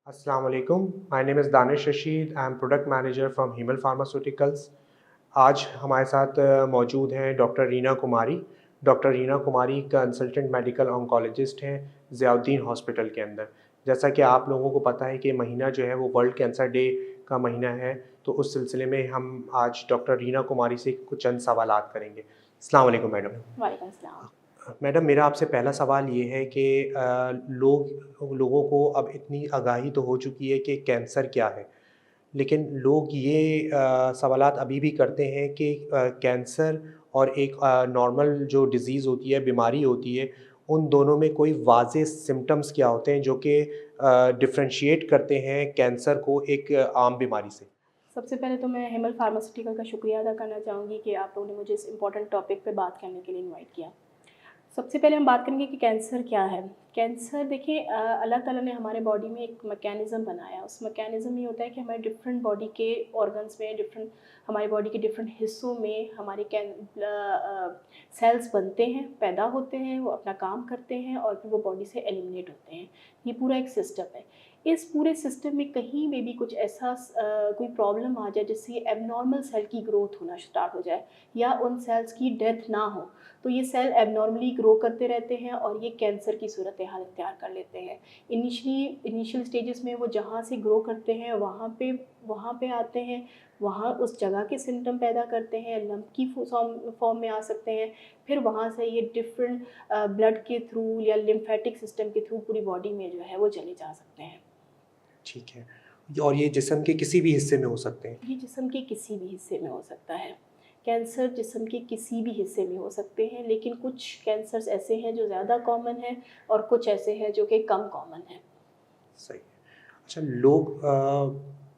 Assalamu alaikum. My name is Danish Rashid. I am product manager from Himal Pharmaceuticals. आज हमारे साथ मौजूद हैं डॉक्टर रीना कुमारी। डॉक्टर रीना कुमारी consultant medical oncologist हैं Ziauddin hospital के अंदर। जैसा कि आप लोगों को पता है कि महीना जो है वो वर्ल्ड कैंसर डे का महीना है, तो उस सिलसिले में हम आज डॉक्टर रीना कुमारी से कुछ चंद सवालात करेंगे। अस्सलाम वालेकुम मैडम। वालेकुम सलाम। मैडम, मेरा आपसे पहला सवाल ये है कि लोगों को अब इतनी आगाही तो हो चुकी है कि कैंसर क्या है, लेकिन लोग ये सवालात अभी भी करते हैं कि कैंसर और एक नॉर्मल जो डिज़ीज़ होती है, बीमारी होती है, उन दोनों में कोई वाज़ेह सिम्पटम्स क्या होते हैं जो कि डिफ़रेंशिएट करते हैं कैंसर को एक आम बीमारी से? सबसे पहले तो मैं हिमल फार्मास्यूटिकल का शुक्रिया अदा करना चाहूँगी कि आप लोगों ने मुझे इस इम्पोर्टेंट टॉपिक पे बात करने के लिए इनवाइट किया। सबसे पहले हम बात करेंगे कि कैंसर क्या है। कैंसर देखिए, अल्लाह ताला ने हमारे बॉडी में एक मैकेनिज़्म बनाया। उस मैकेनिज़्म ये होता है कि हमारे डिफरेंट बॉडी के ऑर्गन्स में हमारे बॉडी के डिफरेंट हिस्सों में हमारे सेल्स बनते हैं, पैदा होते हैं, वो अपना काम करते हैं और फिर वो बॉडी से एलिमिनेट होते हैं। ये पूरा एक सिस्टम है। इस पूरे सिस्टम में कहीं में भी कुछ ऐसा कोई प्रॉब्लम आ जाए जिससे एबनॉर्मल सेल की ग्रोथ होना स्टार्ट हो जाए या उन सेल्स की डेथ ना हो, तो ये सेल एबनॉर्मली ग्रो करते रहते हैं और ये कैंसर की सूरत हाल इख्तियार कर लेते हैं। इनिशियल स्टेजेस में वो जहाँ से ग्रो करते हैं वहाँ पे आते हैं, वहाँ उस जगह के सिम्टम पैदा करते हैं, लंप की फॉर्म में आ सकते हैं। फिर वहाँ से ये डिफरेंट ब्लड के थ्रू या लिम्फेटिक सिस्टम के थ्रू पूरी बॉडी में जो है वो चले जा सकते हैं। ठीक है। और ये जिस्म के किसी भी हिस्से में हो सकते हैं? ये जिस्म के किसी भी हिस्से में हो सकता है। कैंसर जिस्म के किसी भी हिस्से में हो सकते हैं, लेकिन कुछ कैंसर्स ऐसे हैं जो ज़्यादा कॉमन हैं और कुछ ऐसे हैं जो कि कम कॉमन हैं। सही है। अच्छा, लोग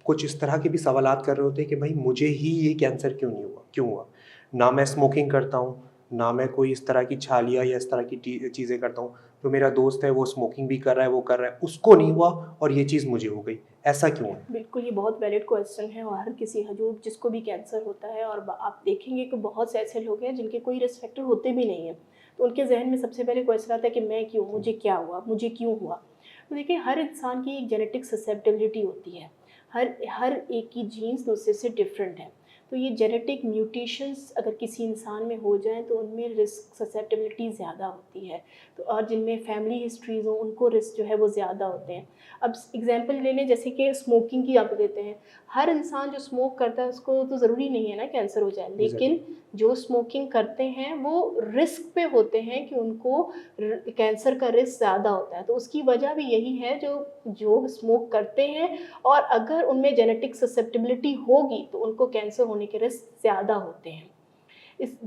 कुछ इस तरह के भी सवालात कर रहे होते हैं कि भाई मुझे ही ये कैंसर क्यों हुआ? ना मैं स्मोकिंग करता हूँ, ना मैं कोई इस तरह की छालिया या इस तरह की चीज़ें करता हूँ। जो मेरा दोस्त है वो स्मोकिंग भी कर रहा है, वो कर रहा है, उसको नहीं हुआ और ये चीज़ मुझे हो गई। ऐसा क्यों है? बिल्कुल, ये बहुत वैलिड क्वेश्चन है और हर किसी जो जिसको भी कैंसर होता है और आप देखेंगे कि बहुत से ऐसे लोग हैं जिनके कोई रिस्क फैक्टर होते भी नहीं हैं। तो उनके ज़हन में सबसे पहले क्वेश्चन आता है कि मैं क्यों? मुझे क्या हुआ? मुझे क्यों हुआ? तो देखिए, हर इंसान की एक जेनेटिक ससेप्टेबिलिटी होती है। हर हर एक की जीन्स दूसरे से डिफरेंट है। तो ये जेनेटिक म्यूटेशंस अगर किसी इंसान में हो जाएँ तो उनमें रिस्क ससेप्टेबिलिटी ज़्यादा होती है। तो और जिनमें फैमिली हिस्ट्रीज़ हों उनको रिस्क जो है वो ज़्यादा होते हैं। अब एग्जांपल ले लें, जैसे कि स्मोकिंग की आप लेते हैं। हर इंसान जो स्मोक करता है उसको तो ज़रूरी नहीं है ना कैंसर हो जाए, एग्ज़ैक्टली। लेकिन जो स्मोकिंग करते हैं वो रिस्क पे होते हैं कि उनको कैंसर का रिस्क ज़्यादा होता है। तो उसकी वजह भी यही है, जो जो स्मोक करते हैं और अगर उनमें जेनेटिक ससेप्टेबिलिटी होगी तो उनको कैंसर होने के रिस्क ज़्यादा होते हैं।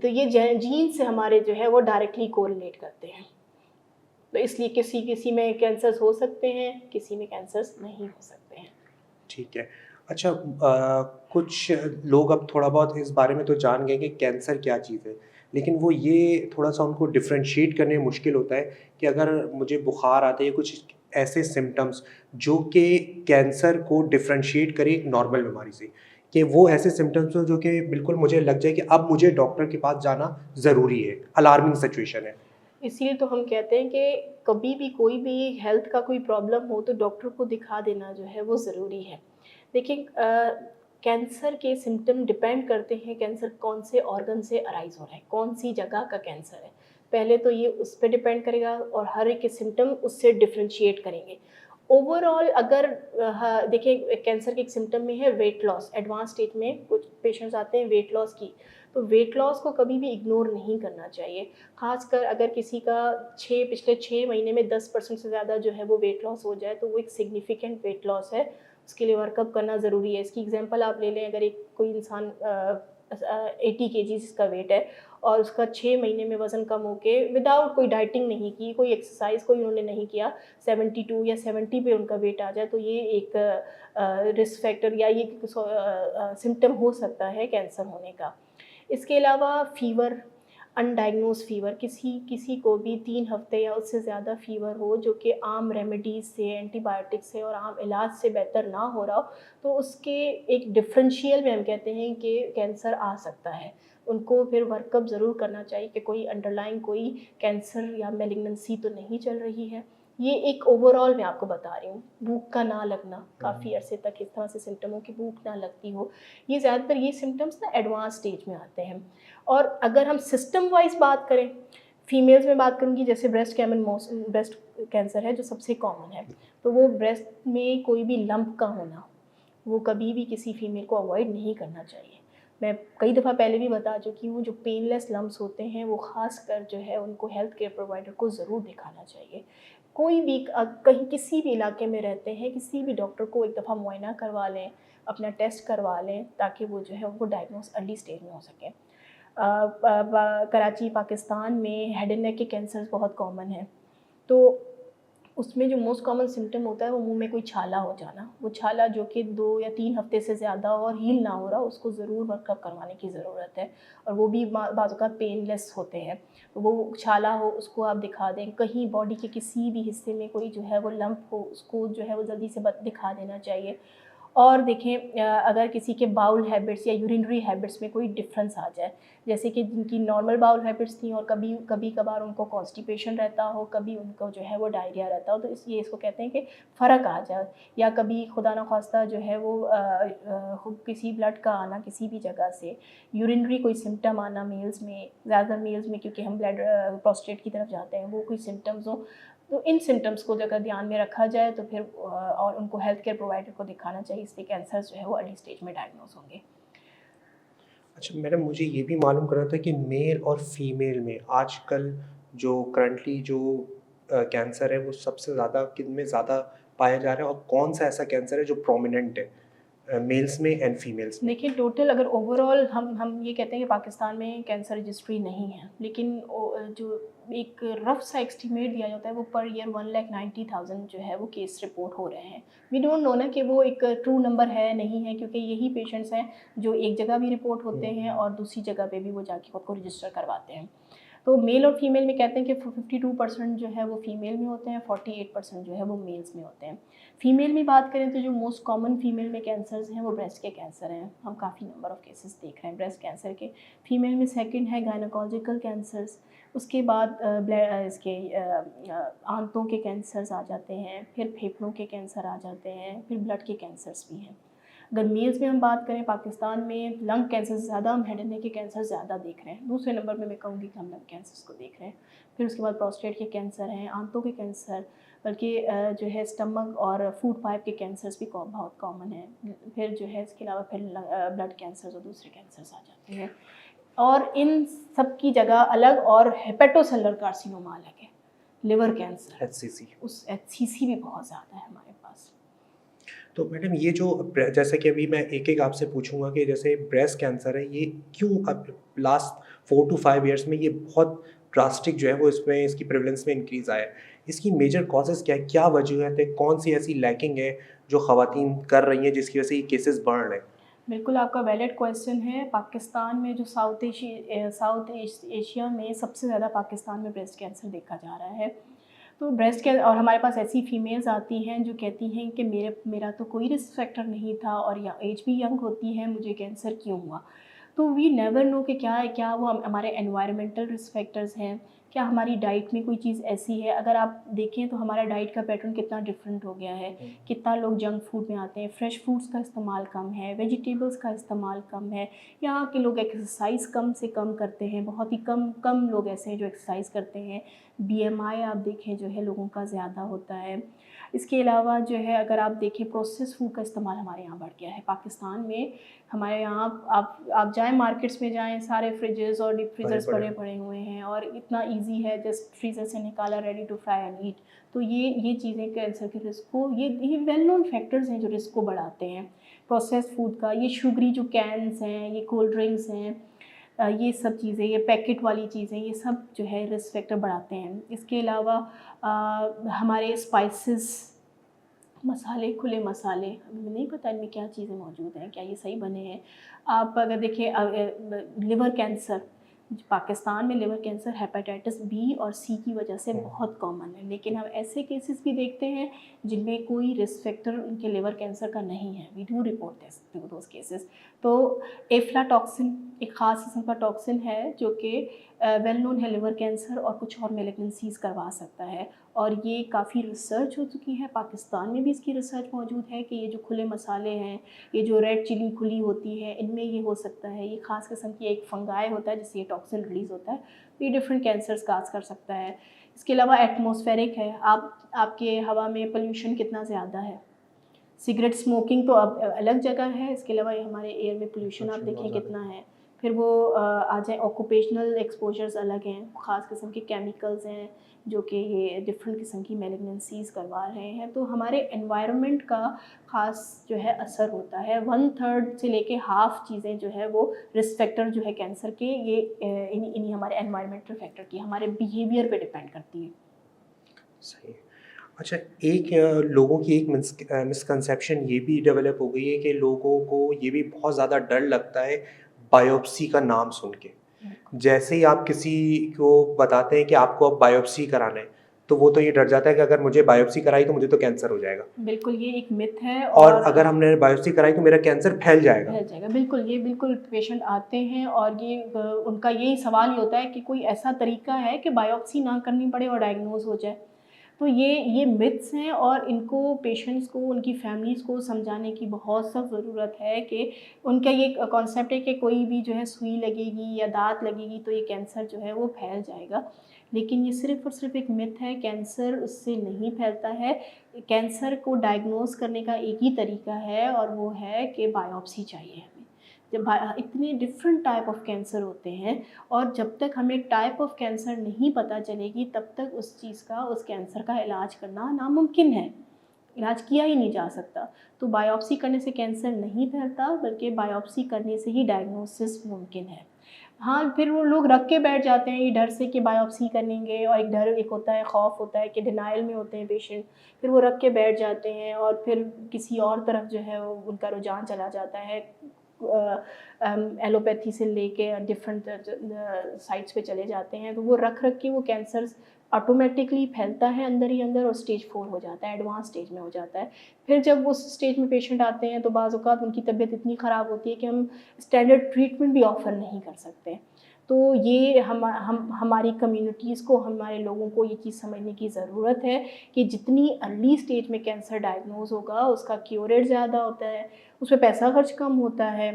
तो ये जीन से हमारे जो है वो डायरेक्टली कोरिलेट करते हैं। तो इसलिए किसी किसी में कैंसर्स हो सकते हैं, किसी में कैंसर्स नहीं हो सकते हैं। ठीक है। अच्छा, कुछ लोग अब थोड़ा बहुत इस बारे में तो जान गए कि कैंसर क्या चीज़ है, लेकिन वो ये थोड़ा-सा उनको डिफ़रेंशिएट करने में मुश्किल होता है कि अगर मुझे बुखार आता है या कुछ ऐसे सिम्पटम्स जो कि कैंसर को डिफ़रेंशिएट करे एक नॉर्मल बीमारी से, कि वो ऐसे सिम्पटम्स हो जो कि बिल्कुल मुझे लग जाए कि अब मुझे डॉक्टर के पास जाना ज़रूरी है, अलार्मिंग सिचुएशन है। इसीलिए तो हम कहते हैं कि कभी भी कोई भी हेल्थ का कोई प्रॉब्लम हो तो डॉक्टर को दिखा देना जो है वो ज़रूरी है। देखिए, कैंसर के सिम्पटम डिपेंड करते हैं कैंसर कौन से ऑर्गन से अराइज़ हो रहा है, कौन-सी जगह का कैंसर है। पहले तो ये उस पे डिपेंड करेगा और हर एक के सिम्पटम उससे डिफरेंशिएट करेंगे। ओवरऑल अगर देखिए, कैंसर के एक सिम्पटम में है वेट लॉस। एडवांस स्टेज में कुछ पेशेंट्स आते हैं वेट लॉस की, तो वेट लॉस को कभी भी इग्नोर नहीं करना चाहिए। ख़ासकर अगर किसी का पिछले 6 महीने में 10% से ज़्यादा जो है वो वेट लॉस हो जाए, तो वो एक सिग्निफिकेंट वेट लॉस है। उसके लिए वर्कअप करना ज़रूरी है। इसकी एग्ज़ाम्पल आप ले लें, अगर कोई इंसान 80 केजीज़ इसका वेट है और उसका 6 महीने में वज़न कम होके विदाउट कोई डाइटिंग नहीं की, कोई एक्सरसाइज़ कोई उन्होंने नहीं किया, 72 या 70 पे उनका वेट आ जाए, तो ये एक रिस्क फैक्टर या ये सिम्पटम हो सकता है कैंसर होने का। इसके अलावा फ़ीवर, अनडायग्नोज़ फ़ीवर, किसी किसी को भी 3 हफ़्ते या उससे ज़्यादा फ़ीवर हो जो कि आम रेमेडीज़ से, एंटीबायोटिक्स से और आम इलाज से बेहतर ना हो रहा हो, तो उसके एक डिफ़रेंशियल में हम कहते हैं कि कैंसर आ सकता है। उनको फिर वर्कअप ज़रूर करना चाहिए कि कोई अंडरलाइंग कोई कैंसर या मैलिग्नेंसी तो नहीं चल रही है। ये एक ओवरऑल मैं आपको बता रही हूँ। भूख का ना लगना, काफ़ी अरसे तक इस तरह से सिम्पटमों की भूख ना लगती हो, ये ज़्यादातर ये सिम्पटम्स ना एडवांस स्टेज में आते हैं। और अगर हम सिस्टम वाइज़ बात करें, फीमेल्स में बात करूँगी, जैसे ब्रेस्ट कैंसर है जो सबसे कॉमन है, तो वो ब्रेस्ट में कोई भी लंप का होना, वो कभी भी किसी फीमेल को अवॉइड नहीं करना चाहिए। मैं कई दफ़ा पहले भी बता चुकी हूँ, जो पेनलेस लम्प्स होते हैं वो ख़ासकर जो है उनको हेल्थ केयर प्रोवाइडर को ज़रूर दिखाना चाहिए। कोई भी कहीं किसी भी इलाके में रहते हैं, किसी भी डॉक्टर को एक दफ़ा मुआयना करवा लें, अपना टेस्ट करवा लें, ताकि वो जो है उनको डायग्नोस अर्ली स्टेज में हो सके। कराची पाकिस्तान में हेड एंड नेक के कैंसर्स बहुत कॉमन हैं, तो उसमें जो मोस्ट कॉमन सिम्पटम होता है वो मुंह में कोई छाला हो जाना। वो छाला जो कि 2 या 3 हफ्ते से ज़्यादा और हील ना हो रहा, उसको ज़रूर वर्कअप करवाने की ज़रूरत है। और वो भी बाज़ औक़ात पेनलेस होते हैं। तो वो छाला हो, उसको आप दिखा दें। कहीं बॉडी के किसी भी हिस्से में कोई जो है वो लंप हो, उसको जो है वो जल्दी से दिखा देना चाहिए। और देखें, अगर किसी के बाउल हैबिट्स या यूरिनरी हैबिट्स में कोई डिफरेंस आ जाए, जैसे कि जिनकी नॉर्मल बाउल हैबिट्स थी और कभी कभार उनको कॉन्स्टिपेशन रहता हो, कभी उनको जो है वो डायरिया रहता हो, तो इसलिए इसको कहते हैं कि फ़र्क आ जाए। या कभी खुदा न खास्ता जो है वो किसी ब्लड का आना किसी भी जगह से, यूरिनरी कोई सिम्टम आना मेल्स में, ज़्यादातर मेल्स में, क्योंकि हम ब्लड प्रोस्टेट की तरफ जाते हैं, वो कोई सिम्टम्स हो, तो इन सिम्टम्स को अगर ध्यान में रखा जाए तो फिर और उनको हेल्थ केयर प्रोवाइडर को दिखाना चाहिए। इससे कैंसर जो है वो अर्ली स्टेज में डायग्नोज होंगे। अच्छा मैडम, मुझे ये भी मालूम करना था कि मेल और फीमेल में आजकल जो करंटली जो कैंसर है वो सबसे ज़्यादा किन में ज़्यादा पाया जा रहा है, और कौन सा ऐसा कैंसर है जो प्रोमिनेंट है मेल्स में एंड फीमेल्स में? देखिए, टोटल अगर ओवरऑल हम ये कहते हैं कि पाकिस्तान में कैंसर रजिस्ट्री नहीं है, लेकिन जो एक रफ सा एस्टीमेट दिया जाता है वो पर ईयर 1,90,000 जो है वो केस रिपोर्ट हो रहे हैं। वी डोंट नो ना कि वो एक ट्रू नंबर है नहीं है, क्योंकि यही पेशेंट्स हैं जो एक जगह भी रिपोर्ट होते हैं और दूसरी जगह पे भी वो जाके खुद को रजिस्टर करवाते हैं। तो मेल और फीमेल में कहते हैं कि 52% जो है वो फीमेल में होते हैं, 48% जो है वो मेल्स में होते हैं। फीमेल में बात करें तो जो मोस्ट कॉमन फीमेल में कैंसर्स हैं वो ब्रेस्ट के कैंसर हैं। हम काफ़ी नंबर ऑफ़ केसेस देख रहे हैं ब्रेस्ट कैंसर के। फीमेल में सेकंड है गायनोकोलॉजिकल कैंसर्स, उसके बाद आंतों के कैंसर्स आ जाते हैं, फिर फेफड़ों के कैंसर आ जाते हैं, फिर ब्लड के कैंसर्स भी हैं। अगर मेल्स में हम बात करें, पाकिस्तान में लंग कैंसर से ज़्यादा हम हेड एंड नेक के कैंसर ज़्यादा देख रहे हैं। दूसरे नंबर में मैं कहूँगी कि हम लंग कैंसर्स को देख रहे हैं। फिर उसके बाद प्रोस्टेट के कैंसर हैं, आंतों के कैंसर, बल्कि जो है स्टमक और फूड पाइप के कैंसर्स भी बहुत कॉमन हैं। फिर जो है इसके अलावा फिर ब्लड कैंसर्स और दूसरे कैंसर्स आ जाते हैं। और इन सब की जगह अलग और हेपेटोसेलुलर कार्सिनोमा अलग है, लिवर कैंसर, HCC। उस HCC भी बहुत ज़्यादा है हमारे पास। तो मैडम ये जो जैसे कि अभी मैं एक-एक आपसे पूछूँगा कि जैसे ब्रेस्ट कैंसर है, ये क्यों अब लास्ट 4 टू 5 इयर्स में ये बहुत ड्रास्टिक जो है वो इसमें इसकी प्रेवलेंस में इंक्रीज़ आया है। इसकी मेजर कॉज़ेज़ क्या है? क्या वजूहत है? कौन-सी ऐसी लैकिंग है जो ख़वातीन कर रही हैं जिसकी वजह से ये केसेज़ बढ़ रहे हैं? बिल्कुल, आपका वैलिड क्वेश्चन है। पाकिस्तान में जो साउथ एशिया में सबसे ज़्यादा पाकिस्तान में ब्रेस्ट कैंसर देखा जा रहा है। तो ब्रेस्ट कैंसर, और हमारे पास ऐसी फीमेल्स आती हैं जो कहती हैं कि मेरा तो कोई रिस्क फैक्टर नहीं था और या एज भी यंग होती है, मुझे कैंसर क्यों हुआ? तो वी नेवर नो कि क्या वो हमारे एनवायरमेंटल रिस्क फैक्टर्स हैं, क्या हमारी डाइट में कोई चीज़ ऐसी है। अगर आप देखें तो हमारा डाइट का पैटर्न कितना डिफरेंट हो गया है, कितना लोग जंक फूड में आते हैं, फ्रेश फूड्स का इस्तेमाल कम है, वेजिटेबल्स का इस्तेमाल कम है। यहाँ के लोग एक्सरसाइज कम से कम करते हैं, बहुत ही कम कम लोग ऐसे हैं जो एक्सरसाइज करते हैं। BMI आप देखें जो है लोगों का ज़्यादा होता है। इसके अलावा जो है अगर आप देखें, प्रोसेस फूड का इस्तेमाल हमारे यहाँ बढ़ गया है पाकिस्तान में। हमारे यहाँ आप जाएँ मार्केट्स में जाएँ, सारे फ्रिजेज़ और डीप फ्रीज़र्स बड़े-बड़े पड़े पड़े हुए हैं और इतना ईज़ी है, जस्ट फ्रीज़र से निकाला, ready to fry and eat. तो ये चीज़ें कैंसर के रिस्क को, ये वेल नोन फैक्टर्स हैं जो रिस्क को बढ़ाते हैं। प्रोसेस्ड फूड का, ये शुगरी जो कैन्स हैं, ये कोल्ड ड्रिंक्स हैं, ये सब चीज़ें, ये पैकेट वाली चीज़ें, ये सब जो है रिस्क फैक्टर बढ़ाते हैं। इसके अलावा हमारे स्पाइसेस, मसाले, खुले मसाले, हमें नहीं पता इनमें क्या चीज़ें मौजूद हैं, क्या ये सही बने हैं। आप अगर देखें लिवर कैंसर, पाकिस्तान में लिवर कैंसर हेपेटाइटिस बी और सी की वजह से बहुत कॉमन है, लेकिन हम ऐसे केसेस भी देखते हैं जिनमें कोई रिस्क फैक्टर उनके लिवर कैंसर का नहीं है। We do report those cases. तो एफ्लाटॉक्सिन एक ख़ास किस्म का टॉक्सिन है जो कि वेल नोन है लिवर कैंसर और कुछ और मेलिग्नेंसीज करवा सकता है। और ये काफ़ी रिसर्च हो चुकी है, पाकिस्तान में भी इसकी रिसर्च मौजूद है कि ये जो खुले मसाले हैं, ये जो रेड चिली खुली होती है, इनमें ये हो सकता है। ये ख़ास किस्म की एक फंगाई होता है जिससे ये टॉक्सिन रिलीज़ होता है, तो ये डिफरेंट कैंसर्स काज कर सकता है। इसके अलावा एटमॉस्फेरिक है, आपके हवा में पोल्यूशन कितना ज़्यादा है। सिगरेट स्मोकिंग तो अब अलग जगह है, इसके अलावा ये हमारे एयर में पोल्यूशन आप देखें कितना है। फिर वो आ जाए ऑक्यूपेशनल एक्सपोजर्स अलग हैं, ख़ास किस्म के केमिकल्स हैं जो कि ये डिफरेंट किस्म की मैलिग्नेंसीज करवा रहे हैं। तो हमारे एनवायरनमेंट का ख़ास जो है असर होता है। 1/3 से लेके हाफ चीज़ें जो है वो रिस्क फैक्टर जो है कैंसर के, ये इन्हीं हमारे एनवायरनमेंटल फैक्टर की, हमारे बिहेवियर पे डिपेंड करती है। सही है। अच्छा, एक लोगों की एक मिसकंसेप्शन ये भी डेवलप हो गई है कि लोगों को ये भी बहुत ज़्यादा डर लगता है बायोप्सी का नाम सुन के। जैसे ही आप किसी को बताते हैं कि आपको अब बायोप्सी कराना है, तो वो तो ये डर जाता है कि अगर मुझे बायोप्सी कराई तो मुझे तो कैंसर हो जाएगा, बिल्कुल, ये एक मिथ है। और और अगर हमने बायोप्सी कराई तो मेरा कैंसर फैल जाएगा। फैल जाएगा, बिल्कुल, ये बिल्कुल पेशेंट आते हैं और ये उनका यही सवाल ये होता है कि कोई ऐसा तरीका है कि बायोप्सी ना करनी पड़े और डायग्नोज हो जाए। तो ये मिथ्स हैं और इनको पेशेंट्स को, उनकी फैमिलीज़ को समझाने की बहुत सख्त ज़रूरत है कि उनका ये कॉन्सेप्ट है कि कोई भी जो है सुई लगेगी या दाँत लगेगी तो ये कैंसर जो है वो फैल जाएगा। लेकिन ये सिर्फ़ और सिर्फ़ एक मिथ है, कैंसर उससे नहीं फैलता है। कैंसर को डायग्नोज़ करने का एक ही तरीका है और वो है कि बायोप्सी चाहिए हमें। जब इतने डिफरेंट टाइप ऑफ कैंसर होते हैं और जब तक हमें टाइप ऑफ कैंसर नहीं पता चलेगी तब तक उस कैंसर का इलाज करना नामुमकिन है। इलाज किया ही नहीं जा सकता। तो बायोप्सी करने से कैंसर नहीं फैलता, बल्कि बायोप्सी करने से ही डायग्नोसिस मुमकिन है। हाँ, फिर वो लोग रख के बैठ जाते हैं ये डर से कि बायोप्सी करेंगे, और एक डर, एक होता है, खौफ होता है कि डिनायल में होते हैं पेशेंट, फिर वो रख के बैठ जाते हैं और फिर किसी और तरफ जो है वो उनका रुझान चला जाता है। एलोपैथी से लेके डिफरेंट साइट्स पे चले जाते हैं, तो वो रख के वो कैंसर ऑटोमेटिकली फैलता है अंदर ही अंदर और स्टेज 4 हो जाता है, एडवांस स्टेज में हो जाता है। फिर जब उस स्टेज में पेशेंट आते हैं तो बाज़ औक़ात उनकी तबीयत इतनी ख़राब होती है कि हम स्टैंडर्ड ट्रीटमेंट भी ऑफ़र नहीं कर सकते। तो ये हमारी कम्युनिटीज़ को, हमारे लोगों को ये चीज़ समझने की ज़रूरत है कि जितनी अर्ली स्टेज में कैंसर डायग्नोज़ होगा उसका क्योर रेट ज़्यादा होता है, उसमें पैसा खर्च कम होता है,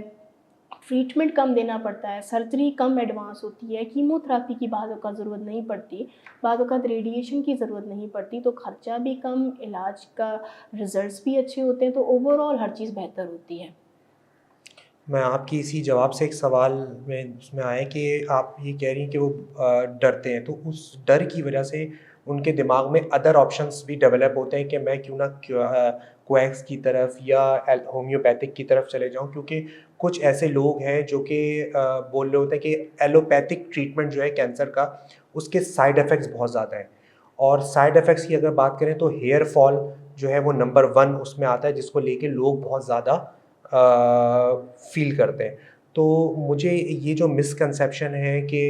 ट्रीटमेंट कम देना पड़ता है, सर्जरी कम एडवांस होती है, कीमोथेरेपी की बाज़ औक़ात ज़रूरत नहीं पड़ती, बाज़ औक़ात रेडिएशन की ज़रूरत नहीं पड़ती, तो खर्चा भी कम, इलाज का रिज़ल्ट्स भी अच्छे होते हैं, तो ओवरऑल हर चीज़ बेहतर होती है। मैं आपकी इसी जवाब से एक सवाल में उसमें आया कि आप ये कह रही हैं कि वो डरते हैं, तो उस डर की वजह से उनके दिमाग में अदर ऑप्शंस भी डेवलप होते हैं कि मैं क्यों ना कोएक्स की तरफ या होम्योपैथिक की तरफ चले जाऊं, क्योंकि कुछ ऐसे लोग हैं जो कि बोल रहे होते हैं कि एलोपैथिक ट्रीटमेंट जो है कैंसर का, उसके साइड इफ़ेक्ट्स बहुत ज़्यादा हैं। और साइड इफ़ेक्ट्स की अगर बात करें तो हेयर फॉल जो है वो नंबर 1 उसमें आता है, जिसको लेके लोग बहुत ज़्यादा फ़ील करते हैं। तो मुझे ये जो मिसकंसेप्शन है कि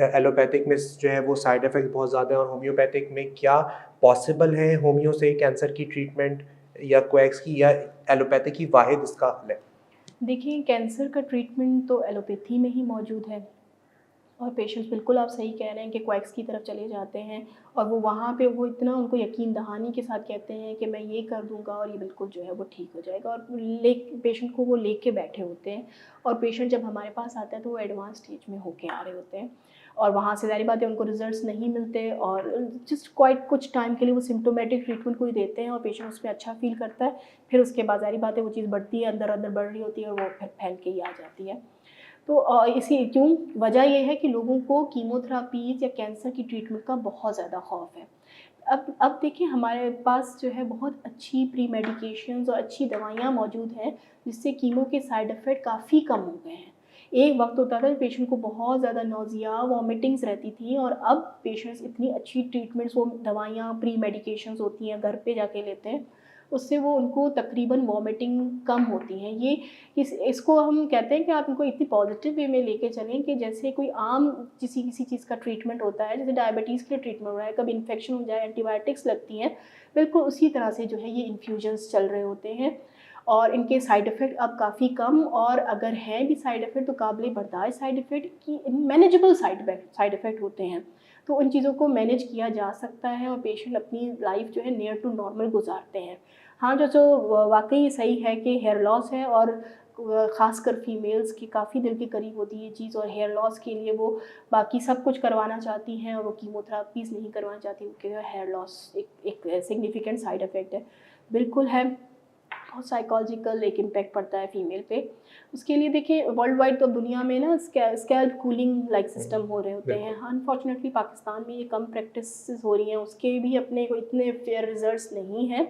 एलोपैथिक में जो है वो साइड इफ़ेक्ट बहुत ज़्यादा है, और होम्योपैथिक में क्या पॉसिबल है होमियो से कैंसर की ट्रीटमेंट या कोएक्स की, या एलोपैथिक ही वाहिद इसका हल है? देखिए, कैंसर का ट्रीटमेंट तो एलोपैथी में ही मौजूद है और पेशेंट्स, बिल्कुल आप सही कह रहे हैं, कि क्वैक्स की तरफ चले जाते हैं और वो वहाँ पे वो इतना उनको यकीन दहानी के साथ कहते हैं कि मैं ये कर दूँगा और ये बिल्कुल जो है वो ठीक हो जाएगा, और पेशेंट को वो लेके बैठे होते हैं। और पेशेंट जब हमारे पास आता है तो वो एडवांस स्टेज में होके आ रहे होते हैं और वहाँ से ज़ाहिर बात है उनको रिजल्ट्स नहीं मिलते, और जस्ट क्वाइट कुछ टाइम के लिए वो सिम्टोमेटिक ट्रीटमेंट कोई देते हैं और पेशेंट उसमें अच्छा फील करता है। फिर उसके बाद ज़ाहिर बात है वो चीज़ बढ़ती है, अंदर अंदर बढ़ रही होती है और वो फिर फैल के ही आ जाती है। तो इसी क्यों, वजह ये है कि लोगों को कीमोथेरापीज़ या कैंसर की ट्रीटमेंट का बहुत ज़्यादा खौफ है। अब देखिए, हमारे पास जो है बहुत अच्छी प्री मेडिकेशंस और अच्छी दवाइयाँ मौजूद हैं, जिससे कीमो के साइड इफ़ेक्ट काफ़ी कम हो गए हैं। एक वक़्त होता था पेशेंट को बहुत ज़्यादा नौज़िया, वॉमिटिंग्स रहती थी, और अब पेशेंट्स इतनी अच्छी ट्रीटमेंट्स, वो दवाइयाँ प्री मेडिकेशंस होती हैं, घर पे जाके लेते हैं, उससे वो उनको तकरीबन वॉमिटिंग कम होती हैं। ये इसको हम कहते हैं कि आप इनको इतनी पॉजिटिव वे में लेके चलें कि जैसे कोई आम किसी चीज़ का ट्रीटमेंट होता है, जैसे डायबिटीज़ के लिए ट्रीटमेंट हो रहा है, कभी इन्फेक्शन हो जाए एंटीबायोटिक्स लगती हैं, बिल्कुल उसी तरह से जो है ये इन्फ्यूजन्स चल रहे होते हैं। और इनके साइड इफ़ेक्ट अब काफ़ी कम, और अगर हैं भी साइड इफ़ेक्ट तो काबिल बर्दाश्त साइड इफ़ेक्ट की, मैनेजेबल साइड इफ़ेक्ट होते हैं। तो उन चीज़ों को मैनेज किया जा सकता है और पेशेंट अपनी लाइफ जो है नियर टू नॉर्मल गुजारते हैं। हाँ, जो वाक़ई सही है कि हेयर लॉस है और ख़ासकर फीमेल्स की काफ़ी दिल के करीब होती है ये चीज़, और हेयर लॉस के लिए वो बाकी सब कुछ करवाना चाहती हैं और वो कीमोथेरेपीज़ नहीं करवाना चाहती क्योंकि हेयर लॉस एक सिग्निफिकेंट साइड इफ़ेक्ट है। बिल्कुल है, और साइकोलॉजिकल एक इम्पैक्ट पड़ता है फीमेल पे। उसके लिए देखिए वर्ल्ड वाइड तो दुनिया में ना स्कैल्प कूलिंग लाइक सिस्टम हो रहे होते हैं। बिल्कुल। अनफॉर्चुनेटली पाकिस्तान में ये कम प्रैक्टिसेस हो रही हैं, उसके भी अपने को इतने फेयर रिजल्ट्स नहीं हैं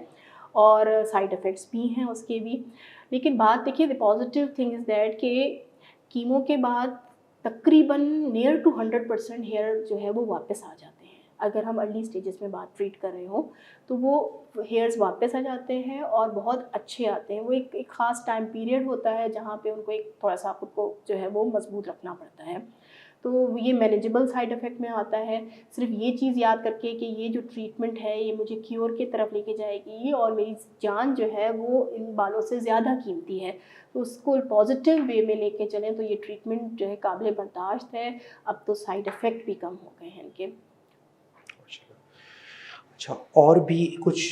और साइड इफ़ेक्ट्स भी हैं उसके भी। लेकिन बात देखिए the positive thing is that कि कीमो के बाद तकरीबन नियर टू 100% हेयर जो है वो वापस आ जाते हैं। अगर हम अर्ली स्टेजेस में बात ट्रीट कर रहे हों तो वो हेयर्स वापस आ जाते हैं और बहुत अच्छे आते हैं। वो एक ख़ास टाइम पीरियड होता है जहाँ पे उनको एक थोड़ा-सा खुद को जो है वो मज़बूत रखना पड़ता है। तो ये मैनेजेबल साइड इफ़ेक्ट में आता है। सिर्फ़ ये चीज़ याद करके कि ये जो ट्रीटमेंट है ये मुझे क्योर की तरफ लेके जाएगी और मेरी जान जो है वो इन बालों से ज़्यादा कीमती है। तो उसको पॉज़िटिव वे में लेके चलें तो ये ट्रीटमेंट जो है काबिल बर्दाश्त है। अब तो साइड इफ़ेक्ट भी कम हो गए हैं इनके। अच्छा। अच्छा, और भी कुछ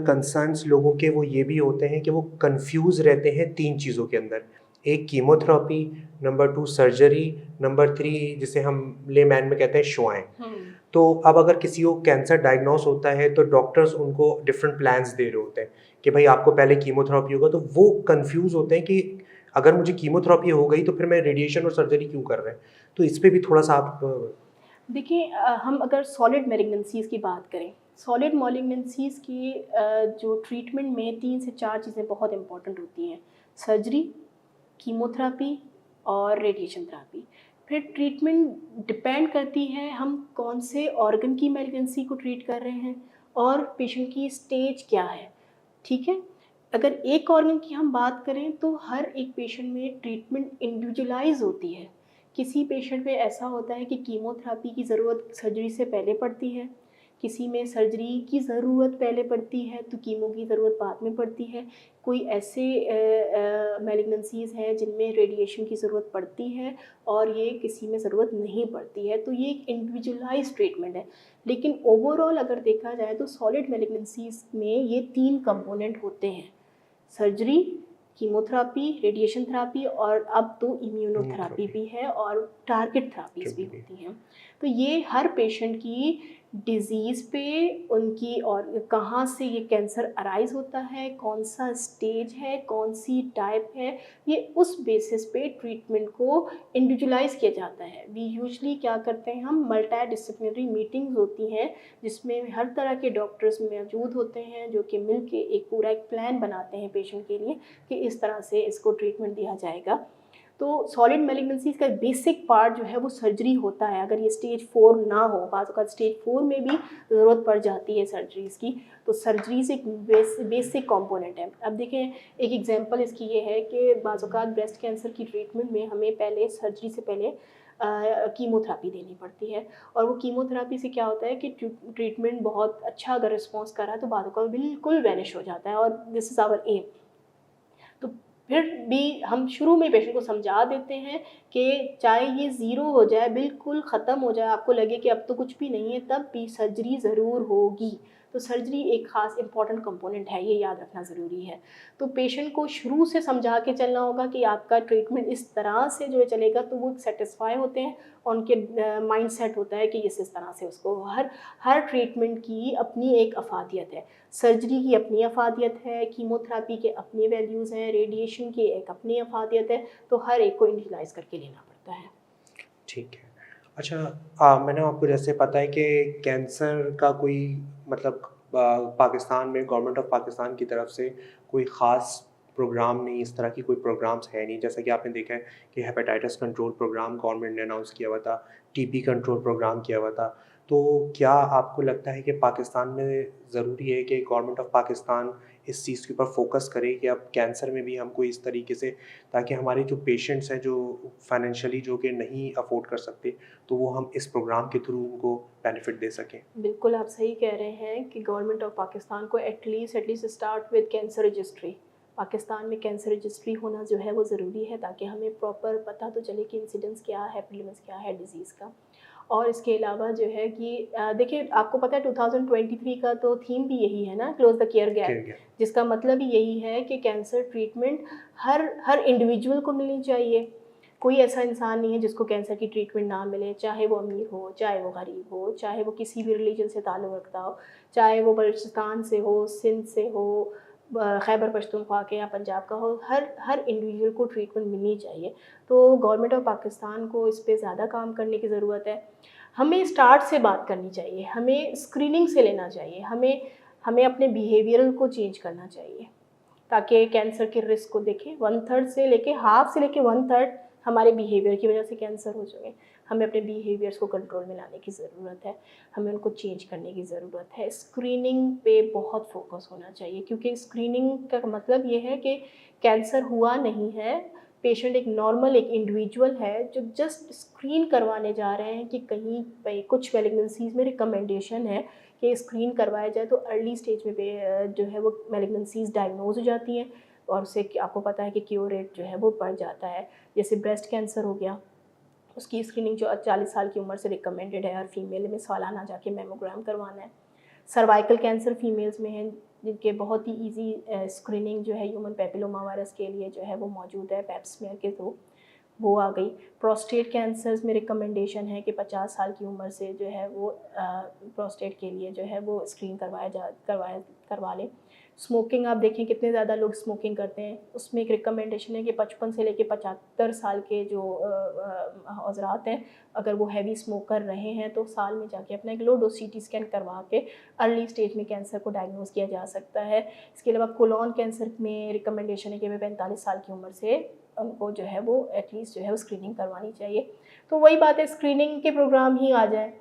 कंसर्न्स लोगों के वो ये भी होते हैं कि वो कन्फ्यूज़ रहते हैं 3 चीज़ों के अंदर। एक कीमोथेरेपी, नंबर 2 सर्जरी, नंबर 3 जिसे हम लेमैन में कहते हैं शुआएँ। हुँ। तो अब अगर किसी को कैंसर डायग्नोस होता है तो डॉक्टर्स उनको डिफरेंट प्लान्स दे रहे होते हैं कि भाई आपको पहले कीमोथेरेपी होगा, तो वो कंफ्यूज होते हैं कि अगर मुझे कीमोथेरेपी हो गई तो फिर मैं रेडिएशन और सर्जरी क्यों कर रहे हैं? तो इस पे भी थोड़ा-सा आप देखिए हम अगर सॉलिड मैलिग्नेंसीज़ की बात करें, सॉलिड मैलिग्नेंसीज़ की जो ट्रीटमेंट में 3 से 4 चीज़ें बहुत इम्पोर्टेंट होती हैं। सर्जरी, कीमोथेरेपी और रेडिएशन थेरेपी। फिर ट्रीटमेंट डिपेंड करती है हम कौन से ऑर्गन की मैलिग्नेंसी को ट्रीट कर रहे हैं और पेशेंट की स्टेज क्या है, ठीक है? अगर एक ऑर्गन की हम बात करें तो हर एक पेशेंट में ट्रीटमेंट इंडिविजुअलाइज़ होती है। किसी पेशेंट में ऐसा होता है कि कीमोथेरेपी की ज़रूरत सर्जरी से पहले पड़ती है, किसी में सर्जरी की ज़रूरत पहले पड़ती है तो कीमो की ज़रूरत बाद में पड़ती है। कोई ऐसे मैलिग्नेंसीज़ हैं जिनमें रेडिएशन की ज़रूरत पड़ती है और ये किसी में ज़रूरत नहीं पड़ती है, तो ये एक इंडिविजुअलाइज़्ड ट्रीटमेंट है। लेकिन ओवरऑल अगर देखा जाए तो सॉलिड मैलिग्नेंसीज़ में ये 3 कंपोनेंट होते हैं। सर्जरी, कीमोथेरेपी, रेडिएशन थेरेपी और अब तो इम्यूनोथेरेपी कीमोथेरेपी भी है और टारगेट थेरेपीज़ भी ट्रिपल होती हैं। तो ये हर पेशेंट की डिज़ीज़ पे उनकी और कहाँ से ये कैंसर अराइज़ होता है, कौन-सा स्टेज है, कौन-सी टाइप है, ये उस बेसिस पे ट्रीटमेंट को इंडिविजुअलाइज़ किया जाता है। वी यूजुअली क्या करते हैं हम मल्टी डिसिप्लिनरी मीटिंग्स होती हैं जिसमें हर तरह के डॉक्टर्स मौजूद होते हैं जो कि मिल के एक पूरा एक प्लान बनाते हैं पेशेंट के लिए कि इस तरह से इसको ट्रीटमेंट दिया जाएगा। तो सॉलिड मैलिग्नेंसीज़ का बेसिक पार्ट जो है वो सर्जरी होता है। अगर ये स्टेज 4 ना हो, बाज़ औक़ात स्टेज 4 में भी ज़रूरत पड़ जाती है सर्जरीज़ की, तो सर्जरीज़ एक बेसिक कंपोनेंट है। अब देखें एक एग्जांपल इसकी ये है कि बाज़ औक़ात ब्रेस्ट कैंसर की ट्रीटमेंट में हमें पहले सर्जरी से पहले कीमोथेरेपी देनी पड़ती है और वो कीमोथेरेपी से क्या होता है कि ट्रीटमेंट बहुत अच्छा अगर रिस्पॉन्स कर रहा है तो बाज़ औक़ात बिल्कुल वैनिश हो जाता है और दिस इज़ आवर एम। तो फिर भी हम शुरू में पेशेंट को समझा देते हैं कि चाहे ये ज़ीरो हो जाए, बिल्कुल ख़त्म हो जाए, आपको लगे कि अब तो कुछ भी नहीं है, तब भी सर्जरी ज़रूर होगी। तो सर्जरी एक ख़ास इम्पॉर्टेंट कंपोनेंट है, ये याद रखना ज़रूरी है। तो पेशेंट को शुरू से समझा के चलना होगा कि आपका ट्रीटमेंट इस तरह से जो है चलेगा, तो वो सैटिस्फाई होते हैं और उनके माइंडसेट होता है कि इस तरह से उसको हर हर ट्रीटमेंट की अपनी एक अफ़ादियत है। सर्जरी की अपनी अफ़ादियत है, कीमोथेरेपी के अपने वैल्यूज़ हैं, रेडिएशन की एक अपनी अफ़ादियत है, तो हर एक को इंडिविजुअलाइज़ करके लेना पड़ता है। ठीक है। अच्छा, मैंने आपको जैसे पता है कि कैंसर का कोई मतलब पाकिस्तान में गवर्नमेंट ऑफ पाकिस्तान की तरफ से कोई ख़ास प्रोग्राम नहीं, इस तरह की कोई प्रोग्राम्स है नहीं। जैसा कि आपने देखा है कि हेपेटाइटिस कंट्रोल प्रोग्राम गवर्नमेंट ने अनाउंस किया हुआ था, टीबी कंट्रोल प्रोग्राम किया हुआ था। तो क्या आपको लगता है कि पाकिस्तान में ज़रूरी है कि गवर्नमेंट ऑफ पाकिस्तान इस चीज़ के ऊपर फ़ोकस करे कि अब कैंसर में भी हम कोई इस तरीके से, ताकि हमारे जो पेशेंट्स हैं जो फाइनेंशियली जो कि नहीं अफ़ोर्ड कर सकते, तो वो हम इस प्रोग्राम के थ्रू उनको बेनिफिट दे सकें? बिल्कुल आप सही कह रहे हैं कि गवर्नमेंट ऑफ पाकिस्तान को at least start with cancer registry. Pakistan में कैंसर रजिस्ट्री होना जो है वो ज़रूरी है ताकि हमें प्रॉपर पता तो चले कि इंसिडेंस क्या है, प्रीवलेंस क्या है डिज़ीज़ का। और इसके अलावा जो है कि देखिए आपको पता है 2023 का तो थीम भी यही है ना, close the care care gap, gap. जिसका मतलब ही यही है कि कैंसर ट्रीटमेंट हर हर इंडिविजुअल को मिलनी चाहिए। कोई ऐसा इंसान नहीं है जिसको कैंसर की ट्रीटमेंट ना मिले, चाहे वो अमीर हो, चाहे वो गरीब हो, चाहे वो किसी भी रिलीजन से ताल्लुक़ रखता हो, चाहे वो बलूचिस्तान से हो, सिंध से हो, खैबर पख्तूनख्वा के या पंजाब का हो, हर हर इंडिविजुअल को ट्रीटमेंट मिलनी चाहिए। तो गवर्नमेंट ऑफ पाकिस्तान को इस पे ज़्यादा काम करने की ज़रूरत है। हमें स्टार्ट से बात करनी चाहिए, हमें स्क्रीनिंग से लेना चाहिए, हमें हमें अपने बिहेवियरल को चेंज करना चाहिए, ताकि कैंसर के रिस्क को देखें। 1/3 से लेके हाफ से लेके 1/3 हमारे बिहेवियर की वजह से कैंसर हो चुके हैं। हमें अपने बिहेवियर्स को कंट्रोल में लाने की ज़रूरत है, हमें उनको चेंज करने की ज़रूरत है। स्क्रीनिंग पे बहुत फोकस होना चाहिए, क्योंकि स्क्रीनिंग का मतलब ये है कि कैंसर हुआ नहीं है, पेशेंट एक नॉर्मल एक इंडिविजुअल है जो जस्ट स्क्रीन करवाने जा रहे हैं कि कहीं पे कुछ मैलिग्नेंसीज़ में रिकमेंडेशन है कि स्क्रीन करवाया जाए, तो अर्ली स्टेज में जो है वो मैलिग्नेंसीज़ डायग्नोज हो जाती हैं और उससे आपको पता है कि क्योर रेट जो है वो बढ़ जाता है। जैसे ब्रेस्ट कैंसर हो गया, उसकी स्क्रीनिंग जो 40 साल की उम्र से रिकमेंडेड है, और फीमेल में सालाना जाके मेमोग्राम करवाना है। सर्वाइकल कैंसर फीमेल्स में है, जिनके बहुत ही इजी स्क्रीनिंग जो है ह्यूमन पेपिलोमा वायरस के लिए जो है वो मौजूद है पैप स्मीयर के थ्रू, वो आ गई। प्रोस्टेट कैंसर्स में रिकमेंडेशन है कि 50 साल की उम्र से जो है वो प्रोस्टेट के लिए जो है वो स्क्रीन करवा लें। स्मोकिंग आप देखें कितने ज़्यादा लोग स्मोकिंग करते हैं, उसमें एक रिकमेंडेशन है कि 55 से लेके 75 साल के जो हज़रात हैं, अगर वो हैवी स्मोकर रहे हैं तो साल में जाके अपना एक लो डोज CT स्कैन करवा के अर्ली स्टेज में कैंसर को डायग्नोज किया जा सकता है। इसके अलावा कोलोन कैंसर में रिकमेंडेशन है कि वे 45 साल की उम्र से उनको जो है वो एटलीस्ट जो है वो स्क्रीनिंग करवानी चाहिए। तो वही बात है, स्क्रीनिंग के प्रोग्राम ही आ जाए।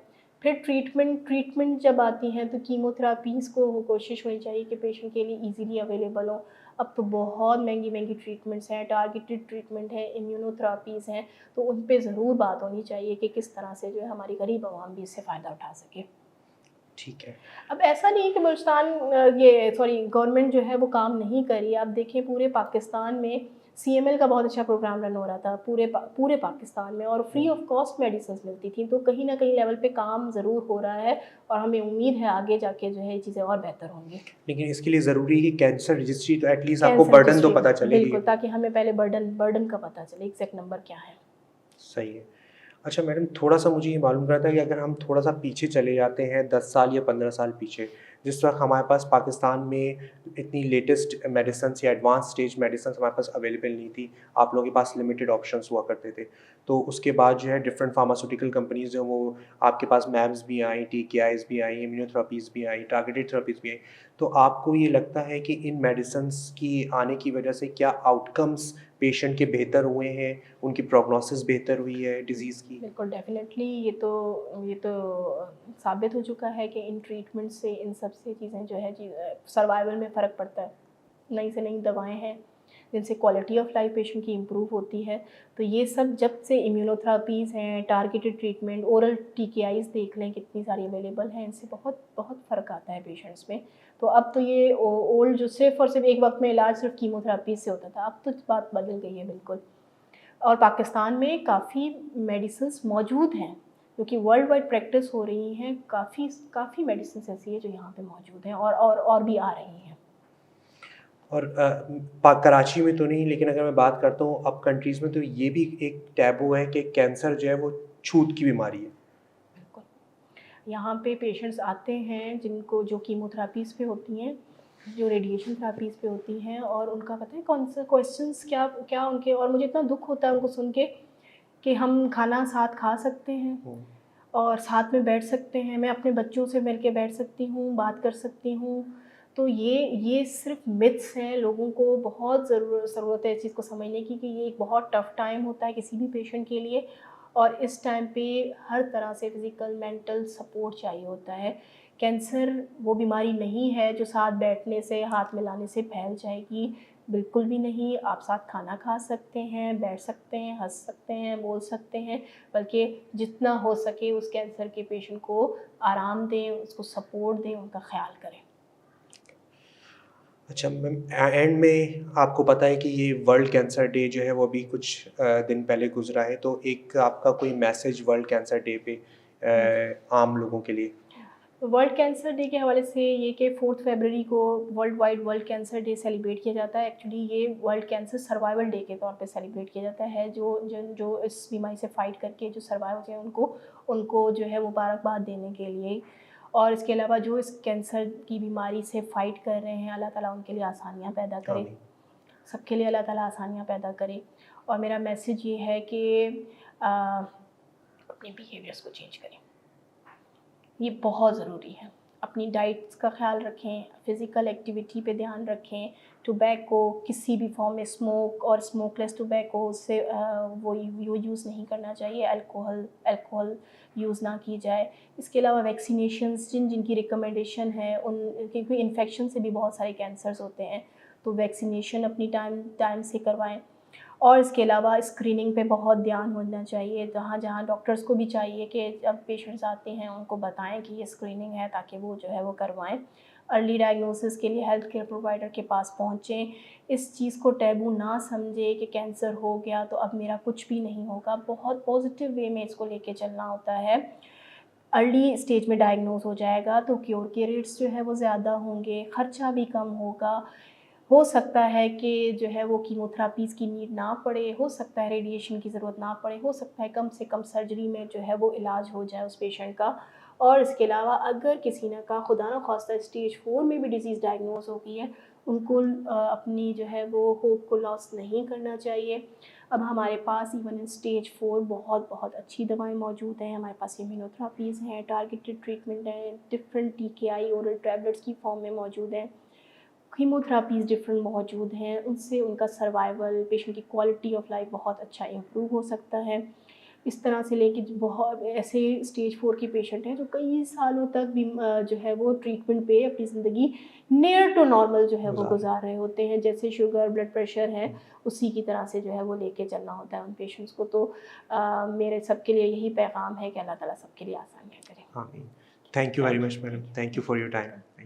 फिर ट्रीटमेंट जब आती हैं तो कीमोथेरापीज़ को कोशिश होनी चाहिए कि पेशेंट के लिए ईज़िली अवेलेबल हो। अब तो बहुत महंगी ट्रीटमेंट्स हैं, टारगेटेड ट्रीटमेंट है, इम्यूनोथेरापीज़ हैं, तो उन पे ज़रूर बात होनी चाहिए कि किस तरह से जो है हमारी गरीब आवाम भी इससे फ़ायदा उठा सके। ठीक है। अब ऐसा नहीं है कि बलूचिस्तान ये सॉरी गवर्नमेंट जो है वो काम नहीं कर रही है। आप देखें पूरे पाकिस्तान में CML का बहुत अच्छा प्रोग्राम रन हो रहा था पूरे पाकिस्तान में, और फ्री ऑफ कॉस्ट मेडिसिन मिलती थी। तो कहीं ना कहीं लेवल पे काम ज़रूर हो रहा है, और हमें उम्मीद है आगे जाके जो है ये चीज़ें और बेहतर होंगी। लेकिन इसके लिए ज़रूरी है कि कैंसर रजिस्ट्री तो एटलीस्ट आपको कैंसर बर्डन तो रजिस्ट्री पता चलेगी। बिल्कुल, ताकि हमें पहले बर्डन का पता चले, एग्जैक्ट नंबर क्या है। सही है। अच्छा मैडम, थोड़ा-सा मुझे ये मालूम करना था कि अगर हम थोड़ा-सा पीछे चले जाते हैं 10 साल या 15 साल पीछे, जिस वक़्त हमारे पास पाकिस्तान में इतनी लेटेस्ट मेडिसिन्स या एडवांस स्टेज मेडिसिन्स हमारे पास अवेलेबल नहीं थी, आप लोगों के पास लिमिटेड ऑप्शंस हुआ करते थे। तो उसके बाद जो है डिफरेंट फार्मास्यूटिकल कंपनीज़ जो वो आपके पास मैब्स भी आई, TKIs भी आई, इम्यूनोथेरेपीज़ भी आई, टारगेटेड थेरेपीज़ भी आई। तो आपको ये लगता है कि इन मेडिसिन्स की आने की वजह से क्या आउटकम्स पेशेंट के बेहतर हुए हैं, उनकी प्रोग्नोसिस बेहतर हुई है डिज़ीज़ की? बिल्कुल डेफ़िनेटली ये तो साबित हो चुका है कि इन ट्रीटमेंट से, इन सब से चीज़ें जो है सर्वाइवल में फ़र्क पड़ता है। नई से नई दवाएं हैं जिनसे क्वालिटी ऑफ लाइफ पेशेंट की इम्प्रूव होती है। तो ये सब जब से इम्यूनोथेरापीज़ हैं, टारगेटेड ट्रीटमेंट, ओरल TKIs देख लें कितनी सारी अवेलेबल हैं, इनसे बहुत बहुत फ़र्क आता है पेशेंट्स में। तो अब तो ये ओल्ड जो सिर्फ़ और सिर्फ एक वक्त में इलाज सिर्फ कीमोथेरापी से होता था, अब तो बात बदल गई है बिल्कुल। और पाकिस्तान में काफ़ी मेडिसिन्स मौजूद हैं, क्योंकि वर्ल्ड वाइड प्रैक्टिस हो रही हैं। काफ़ी काफ़ी मेडिसिन्स ऐसी है जो यहाँ पे मौजूद हैं, और भी आ रही हैं। और कराची में तो नहीं, लेकिन अगर मैं बात करता हूँ अब कंट्रीज़ में, तो ये भी एक टैबू है कि कैंसर जो है वो छूत की बीमारी है। बिल्कुल, यहाँ पे पेशेंट्स आते हैं जिनको जो कीमोथेरापीज़ पे होती हैं, जो रेडिएशन थेरापीज़ पे होती हैं, और उनका पता है कौन सा क्वेश्चंस क्या क्या उनके, और मुझे इतना दुख होता है उनको सुन के कि हम खाना साथ खा सकते हैं हुँ। और साथ में बैठ सकते हैं, मैं अपने बच्चों से मिल के बैठ सकती हूँ, बात कर सकती हूँ। तो ये सिर्फ मिथ्स हैं। लोगों को बहुत ज़रूरत है इस चीज़ को समझने की कि ये एक बहुत टफ़ टाइम होता है किसी भी पेशेंट के लिए, और इस टाइम पे हर तरह से फ़िज़िकल, मेंटल सपोर्ट चाहिए होता है। कैंसर वो बीमारी नहीं है जो साथ बैठने से, हाथ मिलाने से फैल जाएगी, बिल्कुल भी नहीं। आप साथ खाना खा सकते हैं, बैठ सकते हैं, हँस सकते हैं, बोल सकते हैं, बल्कि जितना हो सके उस कैंसर के पेशेंट को आराम दें, उसको सपोर्ट दें, उनका ख़्याल करें। अच्छा मैम, एंड में आपको पता है कि ये वर्ल्ड कैंसर डे जो है वो अभी कुछ दिन पहले गुजरा है, तो एक आपका कोई मैसेज वर्ल्ड कैंसर डे पे आम लोगों के लिए? वर्ल्ड कैंसर डे के हवाले से ये कि 4 फरवरी को world wide world cancer day celebrate किया जाता है। एक्चुअली ये वर्ल्ड कैंसर सर्वाइवल डे के तौर पे सेलिब्रेट किया जाता है। जो इस बीमारी से फ़ाइट करके जो सर्वाइव होते हैं उनको जो है मुबारकबाद देने के लिए। और इसके अलावा जो इस कैंसर की बीमारी से फ़ाइट कर रहे हैं, अल्लाह ताला उनके लिए आसानियाँ पैदा करे। आमीन। सबके लिए अल्लाह ताला आसानियाँ पैदा करे। और मेरा मैसेज ये है कि अपने बिहेवियर्स को चेंज करें। ये बहुत ज़रूरी है। अपनी डाइट्स का ख़्याल रखें, फ़िज़िकल एक्टिविटी पे ध्यान रखें, टोबैको किसी भी फॉर्म में स्मोक और स्मोकलेस टोबैको से वो यूज़ नहीं करना चाहिए। अल्कोहल यूज़ ना की जाए। इसके अलावा वैक्सीनेशंस जिनकी रिकमेंडेशन है उन क्योंकि इन्फेक्शन से भी बहुत सारे कैंसर्स होते हैं, तो वैक्सीनेशन अपनी टाइम से करवाएँ। और इसके अलावा स्क्रीनिंग पे बहुत ध्यान होना चाहिए। जहाँ डॉक्टर्स को भी चाहिए कि जब पेशेंट्स आते हैं उनको बताएं कि ये स्क्रीनिंग है, ताकि वो जो है वो करवाएं। अर्ली डायग्नोसिस के लिए हेल्थ केयर प्रोवाइडर के पास पहुँचें। इस चीज़ को टैबू ना समझें कि कैंसर हो गया तो अब मेरा कुछ भी नहीं होगा। बहुत पॉजिटिव वे में इसको लेके चलना होता है। अर्ली स्टेज में डायग्नोज हो जाएगा तो क्योर के रेट्स जो है वो ज़्यादा होंगे, ख़र्चा भी कम होगा। हो सकता है कि जो है वो कीमोथेरेपीज़ की नीड ना पड़े, हो सकता है रेडिएशन की ज़रूरत ना पड़े, हो सकता है कम से कम सर्जरी में जो है वो इलाज हो जाए उस पेशेंट का। और इसके अलावा अगर किसी न का खुदा न ख़ास्ता स्टेज 4 में भी डिज़ीज़ डायग्नोज़ हो गई है, उनको अपनी जो है वो होप को लॉस नहीं करना चाहिए। अब हमारे पास इवन इन स्टेज 4 बहुत अच्छी दवाएँ मौजूद हैं। हमारे पास इम्यूनोथेरेपीज़ हैं, टारगेटेड ट्रीटमेंट हैं, डिफरेंट टीकेआई ओरल टैबलेट्स की फॉर्म में मौजूद हैं। कीमोथेरेपीज़ डिफरेंट मौजूद हैं, उनसे उनका सर्वाइवल, पेशेंट की क्वालिटी ऑफ लाइफ बहुत अच्छा इम्प्रूव हो सकता है। इस तरह से लेके बहुत ऐसे स्टेज 4 के पेशेंट हैं जो कई सालों तक भी जो है वो ट्रीटमेंट पे अपनी ज़िंदगी नियर टू नॉर्मल जो है वो गुज़ार गुज़ार रहे होते हैं। जैसे शुगर, ब्लड प्रेशर है, उसी की तरह से जो है वो लेके चलना होता है उन पेशेंट्स को। तो मेरे सबके लिए यही पैगाम है कि अल्लाह ताला सबके लिए आसानियाँ करे। आमीन। Thank you very thank much madam. Thank you for your time. You.